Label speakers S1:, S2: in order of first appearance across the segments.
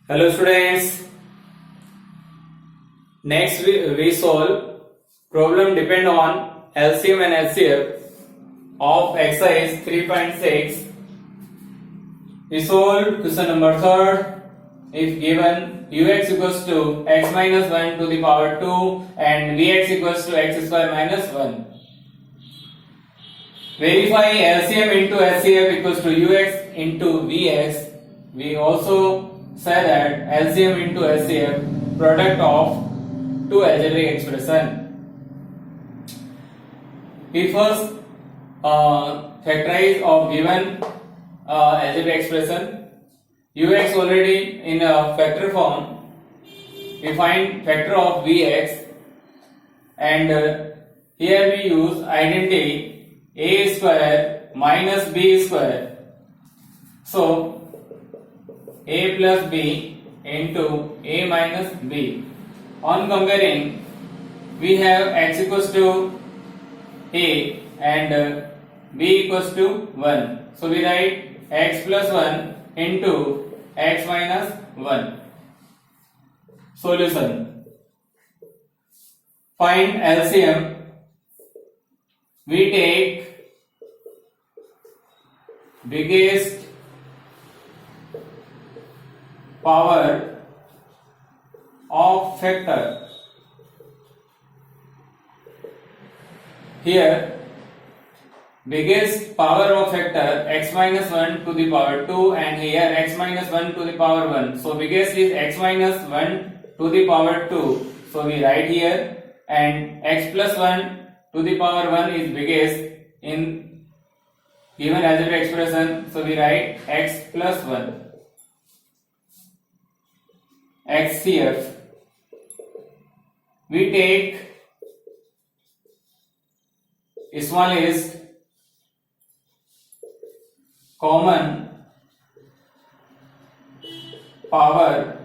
S1: Hello students. Next we solve problem depend on LCM and HCF of exercise 3.6. We solve question number 3rd. If given ux equals to x minus 1 to the power 2 and vx equals to x square minus 1. Verify LCM into HCF equals to ux into vx. We also say that LCM into HCF product of two algebraic expression. We first factorize of given algebraic expression. Ux already in a factor form. We find factor of vx, and here we use identity a square minus b square. So a plus b into a minus b. On comparing, we have x equals to a and b equals to 1. So we write x plus 1 into x minus 1. Solution. Find LCM. We take biggest power of factor. Here biggest power of factor x minus 1 to the power 2 and here x minus 1 to the power 1. So biggest is x minus 1 to the power 2. So we write here, and x plus 1 to the power 1 is biggest in given algebraic expression. So we write x plus 1. HCF. We take smallest common power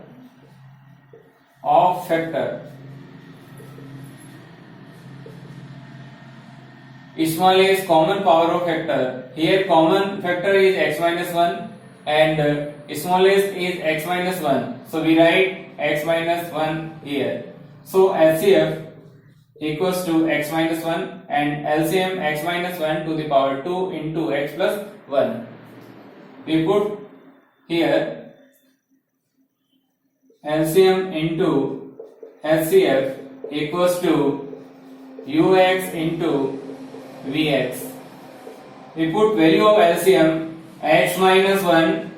S1: of factor. Smallest common power of factor. Here common factor is x minus 1 and smallest is x minus 1. So we write x minus 1 here. So HCF equals to x minus 1 and LCM x minus 1 to the power 2 into x plus 1. We put here LCM into HCF equals to ux into vx. We put value of LCM x minus 1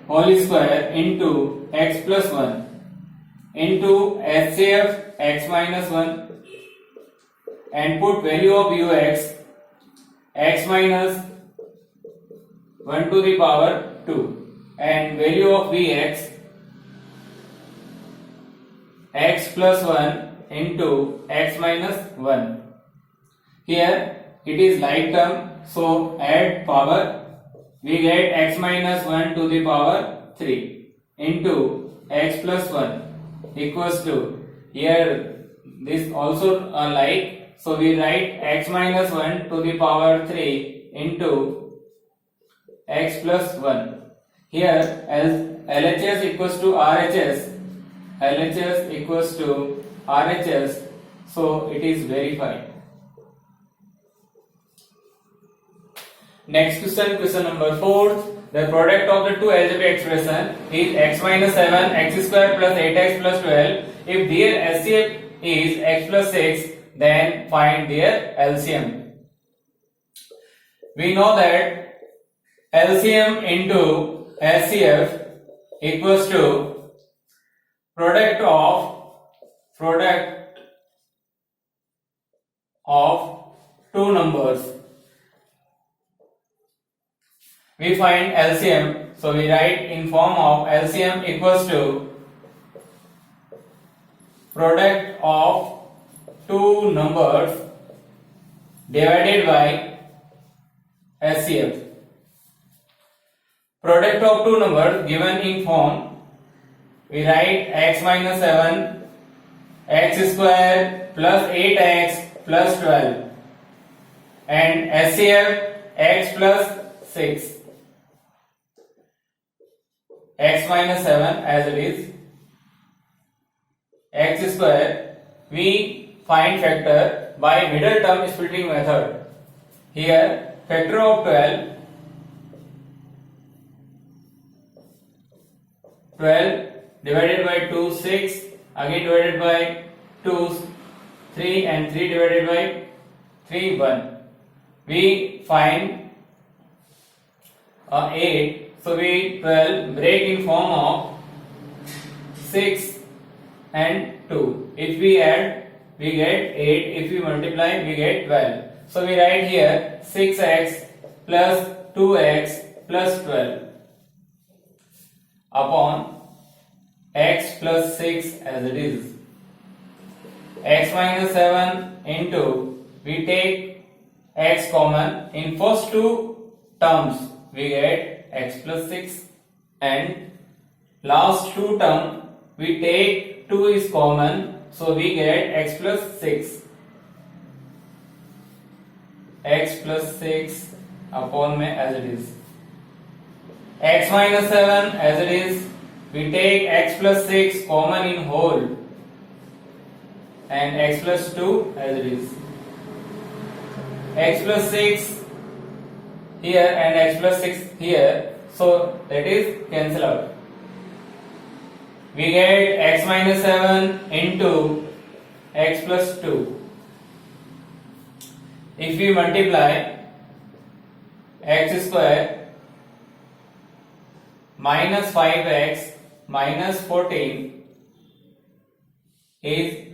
S1: whole square into x plus 1 into HCF x minus 1 and put value of ux x minus 1 to the power 2 and value of vx x plus 1 into x minus 1. Here it is like term, so add power. We get x minus 1 to the power 3 into x plus 1 equals to, here this also like, so we write x minus 1 to the power 3 into x plus 1. Here LHS equals to RHS, LHS equals to RHS, so it is verified. Next question, question number 4. The product of the two algebraic expression is x minus 7 x square plus 8x plus 12. If their HCF is x plus 6, then find their LCM. We know that LCM into HCF equals to product of two numbers. We find LCM, so we write in form of LCM equals to product of two numbers divided by HCF. Product of two numbers given in form, we write x minus 7 x square plus 8x plus 12 and HCF x plus 6. x minus 7 as it is, x square, we find factor by middle term splitting method. Here factor of 12 divided by 2 6, again divided by 2 3, and 3 divided by 3 1. We find 8, so we 12 break in form of 6 and 2. If we add, we get 8. If we multiply, we get 12. So we write here 6x plus 2x plus 12 upon x plus 6 as it is. X minus 7 into, we take x common. In first two terms, we get x plus 6, and last two term we take 2 is common, so we get x plus 6. X plus 6 upon में as it is. X minus 7 as it is, we take x plus 6 common in whole, and x plus 2 as it is. X plus 6 here and x plus 6 here, so that is cancel out. We get x minus 7 into x plus 2. If we multiply, x square minus 5x minus 14 is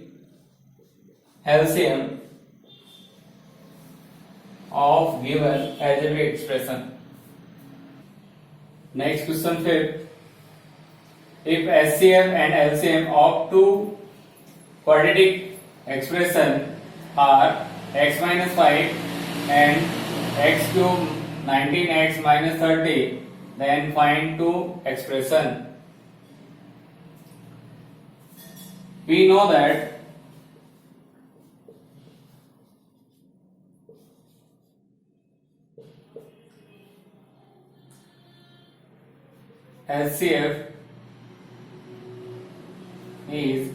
S1: LCM of given algebraic expression. Next question 5. If HCF and LCM of two quadratic expression are x minus 5 and x cube 19x minus 30, then find two expression. We know that HCF is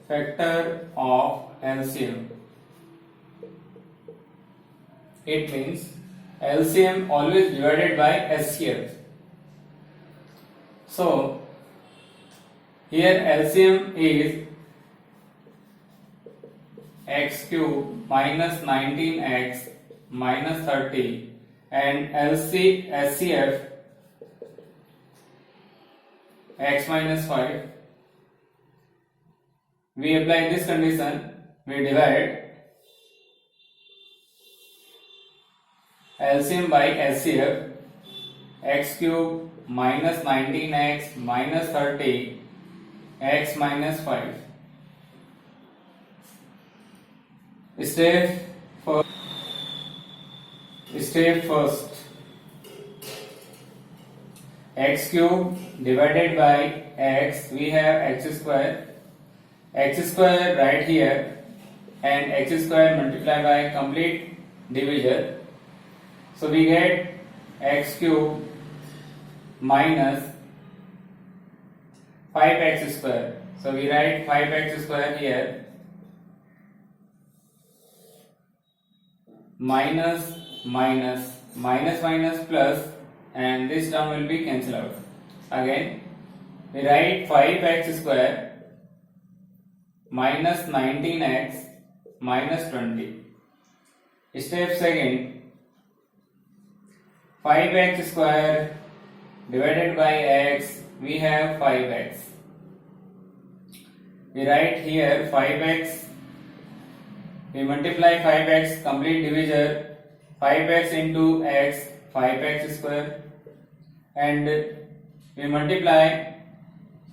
S1: factor of LCM. It means LCM always divided by HCF. So here LCM is x cube minus 19x minus 30, and HCF x minus 5. We apply this condition, we divide LCM by HCF, x cube minus 19x minus 30, x minus 5. Step first, x cube divided by x, we have x square right here, and x square multiplied by complete divisor, so we get x cube minus 5x square, so we write 5x square here, minus plus, and this term will be cancelled out. Again we write 5x square minus 19x minus 20. Step second, 5x square divided by x, we have 5x. We write here 5x, we multiply 5x complete divisor, 5x into x, 5x square, and we multiply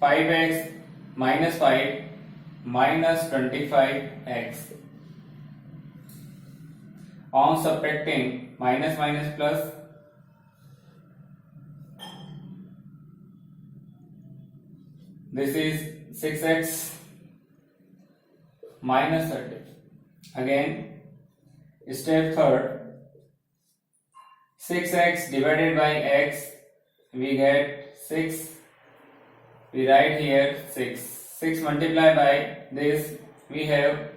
S1: 5x minus 5 minus 25x. On subtracting, minus plus, this is 6x minus 30. Again, step third, 6x divided by x, we get 6. We write here 6. 6 multiplied by this, we have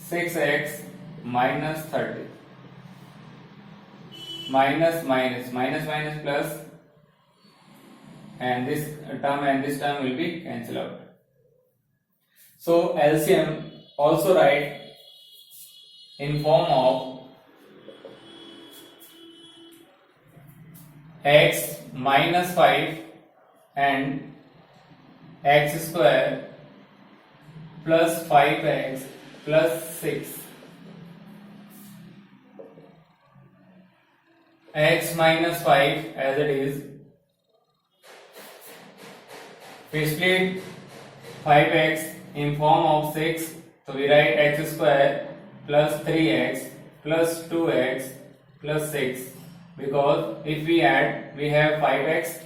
S1: 6x minus 30. Minus plus, and this term will be cancelled out. So LCM also write in form of x minus 5 and x square plus 5x plus 6. X minus 5 as it is. We split 5x in form of 6. So we write x square plus 3x plus 2x plus 6. Because if we add, we have 5x.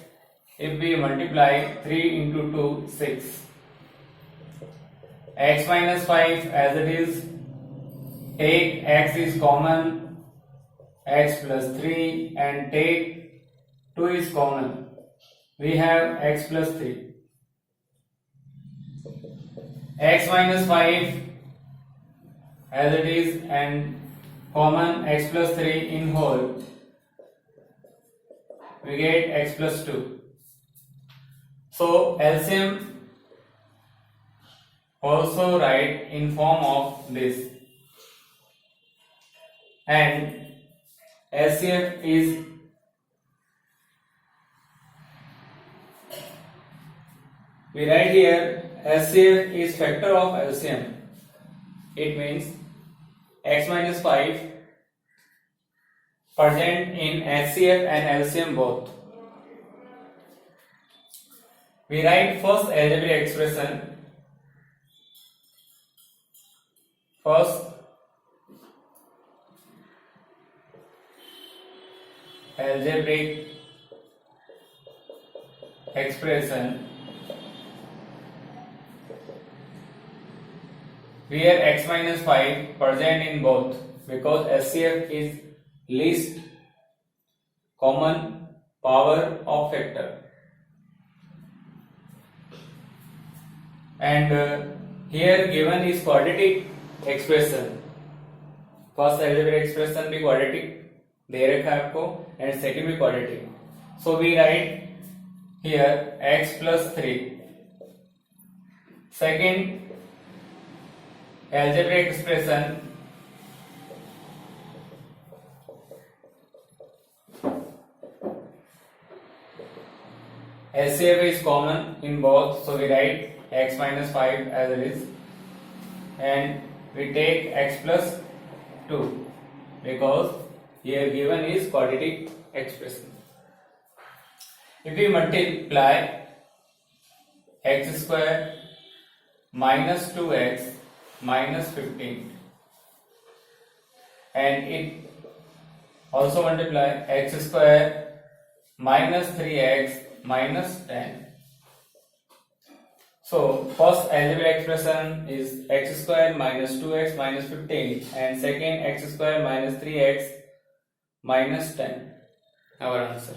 S1: If we multiply 3 into 2, 6. X minus 5 as it is. Take x is common, x plus 3, and take 2 is common. We have x plus 3. X minus 5 as it is, and common x plus 3 in whole. We get x plus 2. So LCM also write in form of this, and LCM is we write here LCM is factor of LCM. It means x minus 5 present in HCF and LCM both. We write first algebraic expression. First algebraic expression where x minus 5 present in both, because HCF is least common power of factor, and here given is quadratic expression. First algebraic expression भी quadratic दे रखा है आपको, and second भी quadratic. So we write here x plus 3. Second algebraic expression HCF is common in both, so we write x minus 5 as it is, and we take x plus 2 because here given is quadratic expression. If we multiply x square minus 2x minus 15, and it also multiply x square minus 3x minus 10. So first algebraic expression is x square minus 2x minus 15, and second x square minus 3x minus 10. Our answer.